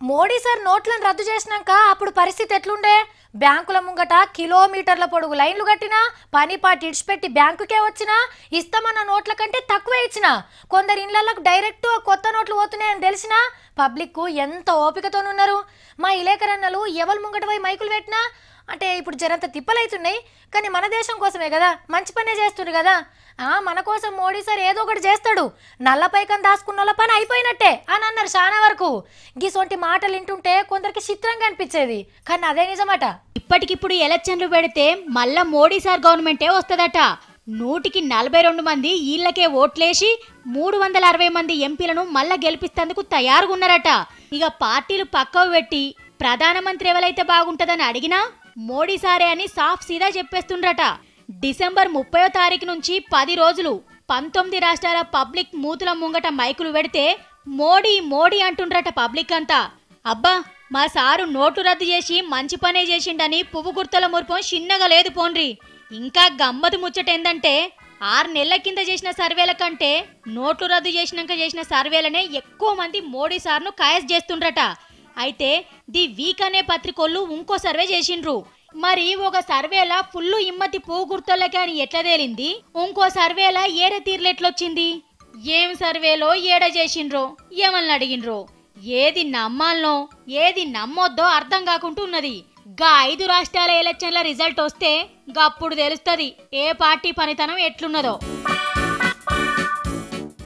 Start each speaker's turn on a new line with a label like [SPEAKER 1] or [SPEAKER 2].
[SPEAKER 1] Modi sir నోట్లను రద్దు చేసినాక అప్పుడు పరిస్థితి ఎట్లుండే? బ్యాంకుల ముంగట కిలోమీటర్ల పొడుగు లైన్లు కట్టినా, పని పాటి ఇడిచిపెట్టి బ్యాంకుకే వచ్చినా, ఇస్తామన్న నోట్ల కంటే తక్కువే ఇచ్చినా, కొందరు ఇళ్లకు డైరెక్ట్ కొత్త నోట్లు పోతున్నాయని తెలిసినా పబ్లిక్ ఎంత ఓపికతోనున్నారు. మా ఇలేకరన్నలు ఎవరు ముంగట పోయి మైకులు పెట్టినా అంటే ఇప్పుడు జరంత తిప్పలైతున్నాయి. కానీ మన దేశం కోసమే కదా, మంచి పనే చేస్తున్నారు కదా. మన కోసం మోడీ సార్ ఏదో ఒకటి చేస్తాడు, నల్ల పైకం దాచుకున్న పని అయిపోయినట్టే అని అన్నారు చాలా వరకు. గిసొంటి మాటలు వింటుంటే కొందరికి చిత్రంగా అనిపించేది, కానీ అదే నిజమట.
[SPEAKER 2] ఇప్పటికిప్పుడు ఎలక్షన్లు పెడితే మళ్ళా మోడీ సార్ గవర్నమెంటే వస్తుందట. 142 మంది ఈళ్ళకే ఓట్లేసి 360 మంది ఎంపీలను మళ్ళా గెలిపిస్తేందుకు తయారుగున్నారట. ఇక పార్టీలు పక్కకు పెట్టి ప్రధానమంత్రి ఎవరైతే బాగుంటుందని అడిగినా మోడీ సారే అని సాఫ్ సీదా చెప్పేస్తుండ్రట. డిసెంబర్ 30వ తారీఖు నుంచి 10 రోజులు 19 రాష్ట్రాల పబ్లిక్ మూతుల ముంగట మైకులు పెడితే మోడీ మోడీ అంటుండ్రట పబ్లిక్ అంతా. అబ్బా, మా సారు నోటు రద్దు చేసి మంచి పనే చేసిండని పువ్వు గుర్తుల మురుపం చిన్నగా లేదు పోన్రి. ఇంకా గమ్మతు ముచ్చటేందంటే 6 నెలల కింద చేసిన సర్వేల కంటే నోట్లు రద్దు చేసినాక చేసిన సర్వేలనే ఎక్కువ మంది మోడీ సార్ను ఖాయస్ చేస్తుండ్రట. అయితే ది వీక్ అనే పత్రికోళ్ళు ఇంకో సర్వే చేసిండ్రు. మరి ఒక సర్వేలా ఫుల్లు ఇమ్మతి పువ్వు గుర్తులకి అని ఎట్లా తేలింది, ఇంకో సర్వేలా ఏరే తీర్లెట్లొచ్చింది? ఏం సర్వేలో ఏడ చేసిండ్రో, ఏమల్ని అడిగిండ్రో, ఏది నమ్మాలనో ఏది నమ్మొద్దో అర్థం కాకుండా ఉన్నది. గా 5 రాష్ట్రాల ఎలక్షన్ల రిజల్ట్ వస్తే గప్పుడు తెలుస్తుంది ఏ పార్టీ పనితనం ఎట్లున్నదో.